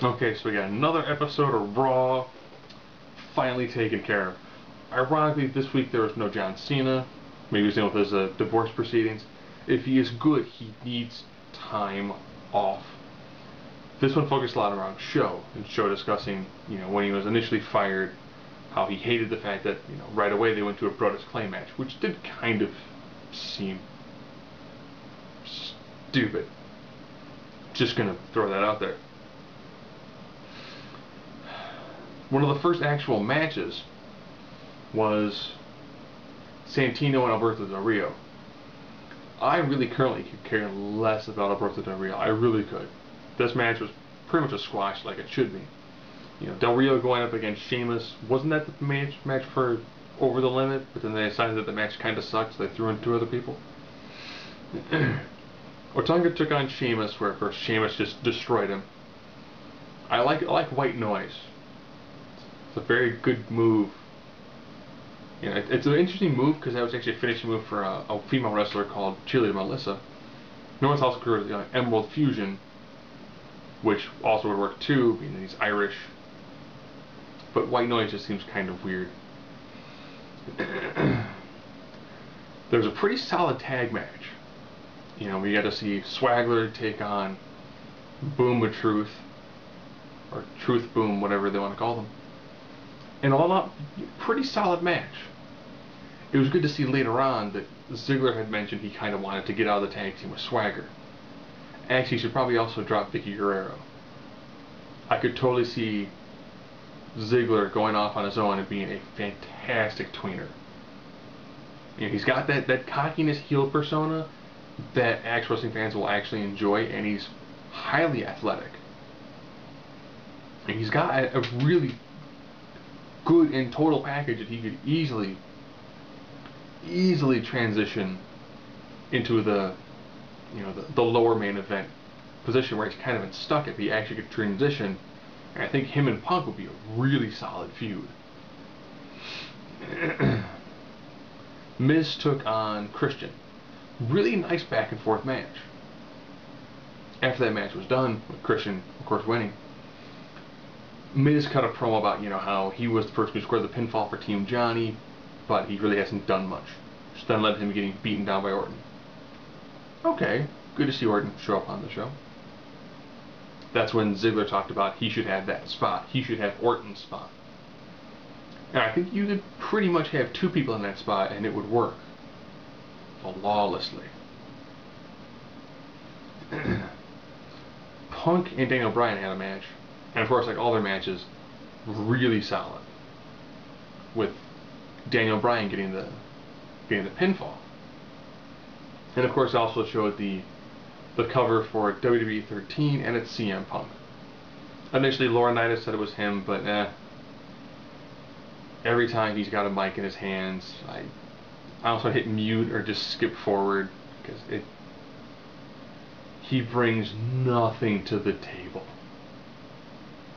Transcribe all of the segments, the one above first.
Okay, so we got another episode of Raw finally taken care of. Ironically, this week there was no John Cena. Maybe he's dealing with his divorce proceedings. If he is good, he needs time off. This one focused a lot around Show, and Show discussing, when he was initially fired, how he hated the fact that, right away they went to a Brodus Clay match, which did kind of seem stupid. Just gonna throw that out there. One of the first actual matches was Santino and Alberto Del Rio. I really currently could care less about Alberto Del Rio. I really could. This match was pretty much a squash like it should be. Del Rio going up against Sheamus, wasn't that the match for Over the Limit? But then they decided that the match kind of sucked, so they threw in two other people. Otunga took on Sheamus, where of course Sheamus just destroyed him. I like White Noise. It's a very good move. It's an interesting move because that was actually a finishing move for a female wrestler called Cheerleader Melissa. No one's also created Emerald Fusion, which also would work too, being he's Irish. But White Noise just seems kind of weird. There's a pretty solid tag match. We got to see Swagler take on Boom of Truth, or Truth Boom, whatever they want to call them. And all up, pretty solid match. It was good to see later on that Ziggler had mentioned he kind of wanted to get out of the tag team with Swagger. Actually, he should probably also drop Vicky Guerrero. I could totally see Ziggler going off on his own and being a fantastic tweener. He's got that cockiness heel persona that actual wrestling fans will actually enjoy, and he's highly athletic. And he's got a really good and total package that he could easily transition into the lower main event position where he's kind of been stuck if he actually could transition. And I think him and Punk would be a really solid feud. Miz took on Christian. Really nice back and forth match. After that match was done, with Christian of course winning, Miz cut a promo about how he was the person who scored the pinfall for Team Johnny, but he really hasn't done much. Just then led him getting beaten down by Orton. Okay, good to see Orton show up on the show. That's when Ziggler talked about he should have that spot. He should have Orton's spot. And I think you could pretty much have two people in that spot and it would work flawlessly. Punk and Daniel Bryan had a match, and of course, like all their matches, really solid. With Daniel Bryan getting the pinfall, and of course, also showed the cover for WWE 13, and it's CM Punk. Initially, Laurinaitis said it was him, but every time he's got a mic in his hands, I also hit mute or just skip forward because he brings nothing to the table.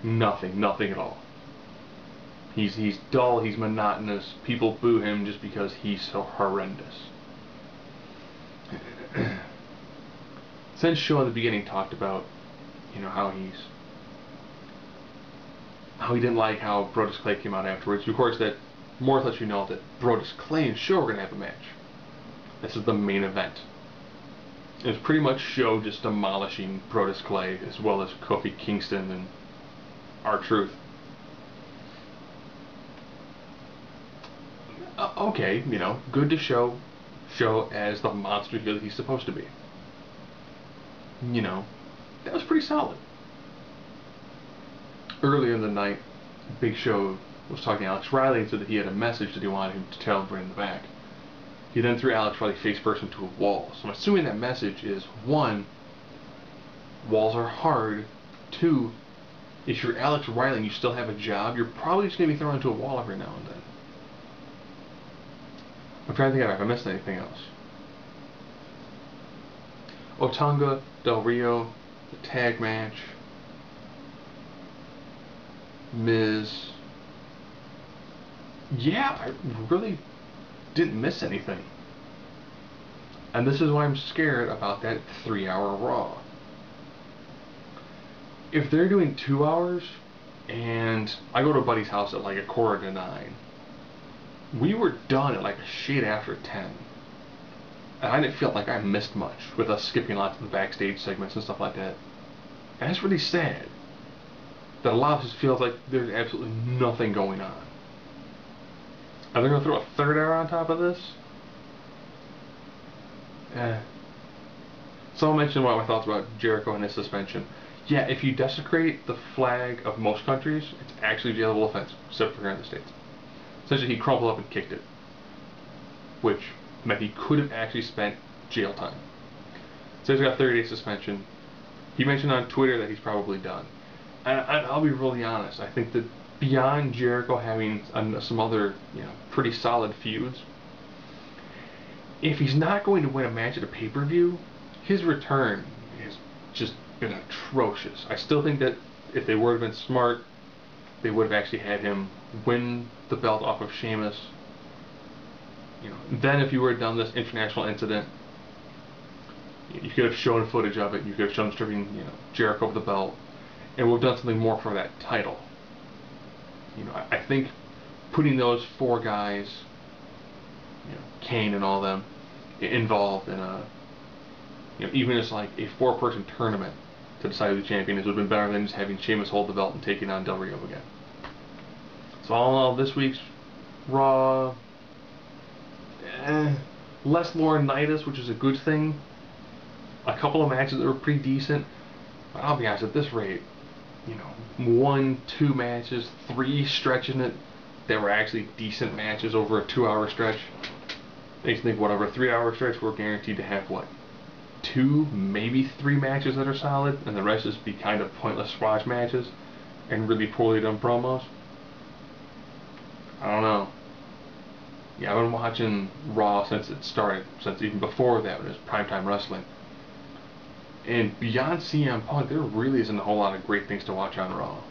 Nothing at all. He's dull, he's monotonous. People boo him just because he's so horrendous. Since Show in the beginning talked about, how he didn't like how Brodus Clay came out afterwards. Of course, that more lets you know that Brodus Clay and Show are going to have a match. This is the main event. It was pretty much Show just demolishing Brodus Clay, as well as Kofi Kingston and R-Truth. Okay, good to show as the monster heel that he's supposed to be. That was pretty solid. Earlier in the night, Big Show was talking to Alex Riley and said that he had a message that he wanted him to tell him in the back. He then threw Alex Riley face first into a wall. So I'm assuming that message is, 1, walls are hard. 2, if you're Alex Riley and you still have a job, you're probably just going to be thrown into a wall every now and then. I'm trying to think if I missed anything else. Otunga, Del Rio, the tag match, Miz. Yeah, I really didn't miss anything. And this is why I'm scared about that 3-hour Raw. if they're doing 2 hours, and I go to a buddy's house at like 8:45, we were done at like a shade after 10. And I didn't feel like I missed much with us skipping lots of the backstage segments and stuff like that. And that's really sad. That a lot of us feels like there's absolutely nothing going on. Are they going to throw a third hour on top of this? Someone mentioned one of my thoughts about Jericho and his suspension. Yeah, if you desecrate the flag of most countries, it's actually a jailable offense, except for here in the States. Essentially, he crumpled up and kicked it, which meant he could have actually spent jail time. So he's got a 30-day suspension. He mentioned on Twitter that he's probably done. And I'll be really honest. I think that beyond Jericho having some other, pretty solid feuds, if he's not going to win a match at a pay-per-view, his return has just been atrocious. I still think that if they would have been smart, they would have actually had him win the belt off of Sheamus. Then if you would have done this international incident, you could have shown footage of it. You could have shown stripping, Jericho of the belt, and we've done something more for that title. I think putting those 4 guys, Kane and all them, involved in a, even as like a 4-person tournament to decide who the champion is, would have been better than just having Sheamus hold the belt and taking on Del Rio again. So all in all, this week's Raw, less Laurinaitis, which is a good thing. A couple of matches that were pretty decent, but I'll be honest, at this rate, 1, 2 matches, 3 stretching it, that were actually decent matches over a 2-hour stretch. Makes me think, whatever, a 3-hour stretch, we're guaranteed to have, 2, maybe 3 matches that are solid, and the rest just be kind of pointless squash matches and really poorly done promos. I don't know. Yeah, I've been watching Raw since it started, since even before that, when it was primetime wrestling. And beyond CM Punk, there really isn't a whole lot of great things to watch on Raw.